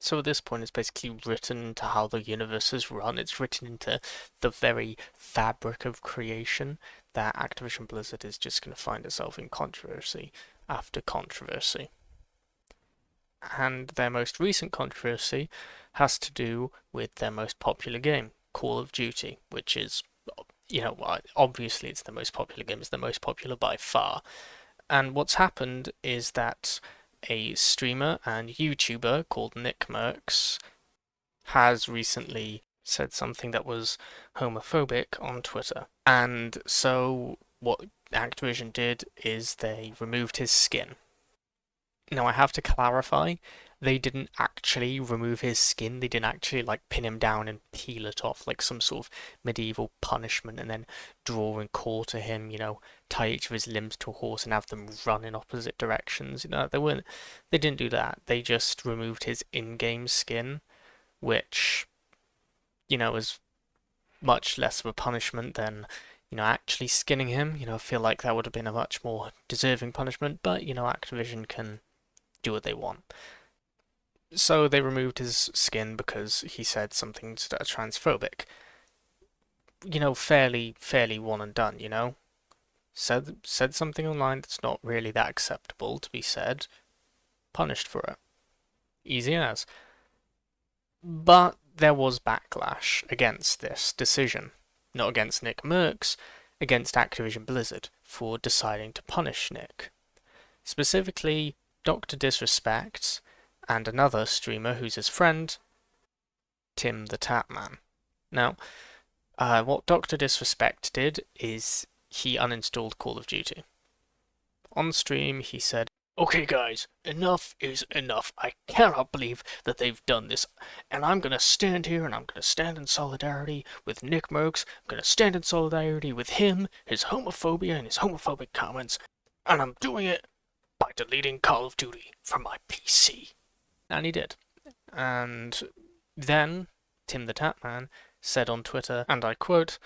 So at this point, it's basically written into how the universe is run. It's written into the very fabric of creation that Activision Blizzard is just going to find itself in controversy after controversy. And their most recent controversy has to do with their most popular game, Call of Duty, which is, obviously it's the most popular game, it's the most popular by far. And what's happened is that a streamer and YouTuber called Nick Merckx has recently said something that was homophobic on Twitter. And so what Activision did is they removed his skin. Now I have to clarify, they didn't actually remove his skin. They didn't actually like pin him down and peel it off like some sort of medieval punishment and then draw and quarter him, tie each of his limbs to a horse and have them run in opposite directions. They didn't do that. They just removed his in-game skin, which, is much less of a punishment than, actually skinning him. I feel like that would have been a much more deserving punishment, but, Activision can do what they want. So they removed his skin because he said something transphobic. Fairly one and done, Said something online that's not really that acceptable to be said, punished for it. Easy as. But there was backlash against this decision. Not against Nick Merckx, against Activision Blizzard for deciding to punish Nick. Specifically, Dr. Disrespect and another streamer who's his friend, Tim the Tapman. Now, what Dr. Disrespect did is he uninstalled Call of Duty. On stream, he said, "Okay, guys, enough is enough. I cannot believe that they've done this. And I'm going to stand here and I'm going to stand in solidarity with Nick Merckx. I'm going to stand in solidarity with him, his homophobia, and his homophobic comments. And I'm doing it by deleting Call of Duty from my PC." And he did. And then Tim the Tapman said on Twitter, and I quote,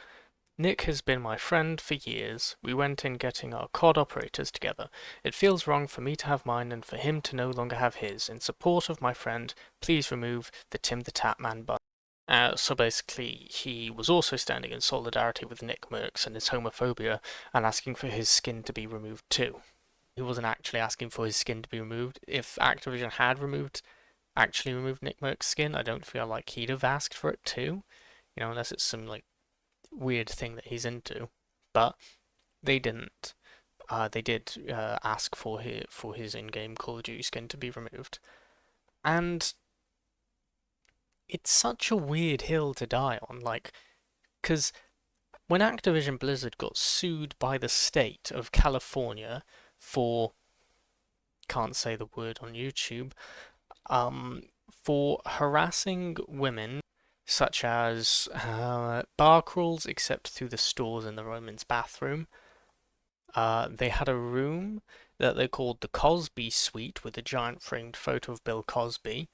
"Nick has been my friend for years. We went in getting our COD operators together. It feels wrong for me to have mine and for him to no longer have his. In support of my friend, please remove the Tim the Tapman button." So basically, he was also standing in solidarity with Nick Merckx and his homophobia and asking for his skin to be removed too. He wasn't actually asking for his skin to be removed. If Activision had actually removed Nick Merck's skin, I don't feel like he'd have asked for it too. Unless it's some like weird thing that he's into. But they didn't. They did ask for his in-game Call of Duty skin to be removed, and it's such a weird hill to die on. Like, because when Activision Blizzard got sued by the state of California for, can't say the word on YouTube, for harassing women, such as bar crawls, except through the stores in the women's bathroom. They had a room that they called the Cosby Suite with a giant framed photo of Bill Cosby,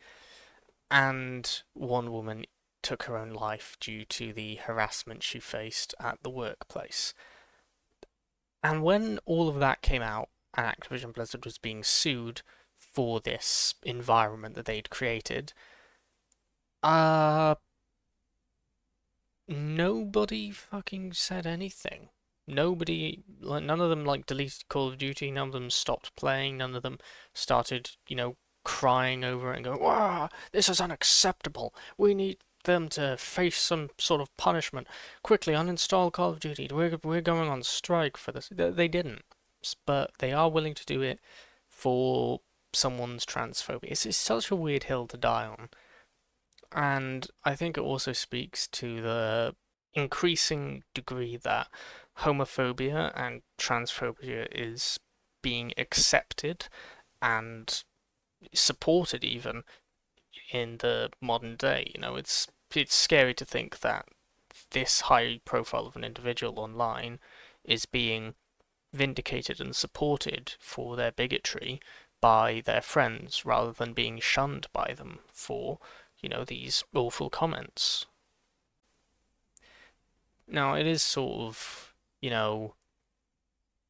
and one woman took her own life due to the harassment she faced at the workplace. And when all of that came out, and Activision Blizzard was being sued for this environment that they'd created, nobody fucking said anything. Nobody, like, none of them, like, deleted Call of Duty, none of them stopped playing, none of them started, crying over it and going, "Wow, this is unacceptable. We need them to face some sort of punishment. Quickly uninstall Call of Duty. We're going on strike for this." They didn't, but they are willing to do it for someone's transphobia. It's such a weird hill to die on. And I think it also speaks to the increasing degree that homophobia and transphobia is being accepted and supported even in the modern day. It's scary to think that this high profile of an individual online is being vindicated and supported for their bigotry by their friends rather than being shunned by them for, these awful comments. Now, it is sort of, a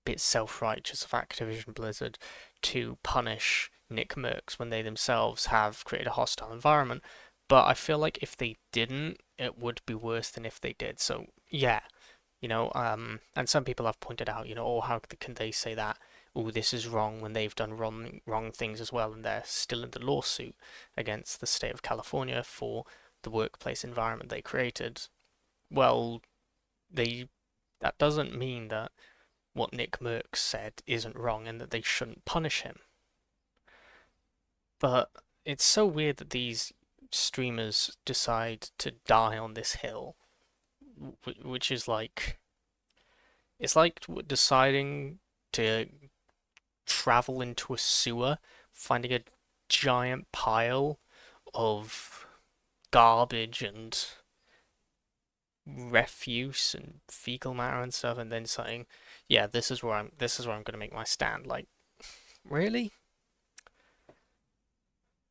bit self-righteous of Activision Blizzard to punish, Nick Merckx when they themselves have created a hostile environment. But I feel like if they didn't, it would be worse than if they did. So yeah, and some people have pointed out, oh, how can they say that? Oh, this is wrong when they've done wrong things as well, and they're still in the lawsuit against the state of California for the workplace environment they created. Well, they that doesn't mean that what Nick Merckx said isn't wrong and that they shouldn't punish him. But it's so weird that these streamers decide to die on this hill, which is like, it's like deciding to travel into a sewer, finding a giant pile of garbage and refuse and fecal matter and stuff, and then saying, "Yeah, this is where I'm gonna make my stand." Like, really?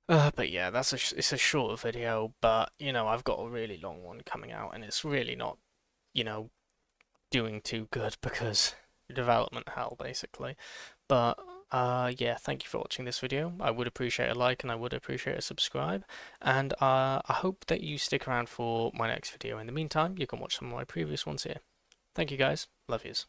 But yeah, it's a shorter video, but I've got a really long one coming out, and it's really not, you know, doing too good because development hell, basically. But yeah, thank you for watching this video. I would appreciate a like and I would appreciate a subscribe. And I hope that you stick around for my next video. In the meantime, you can watch some of my previous ones here. Thank you guys. Love yous.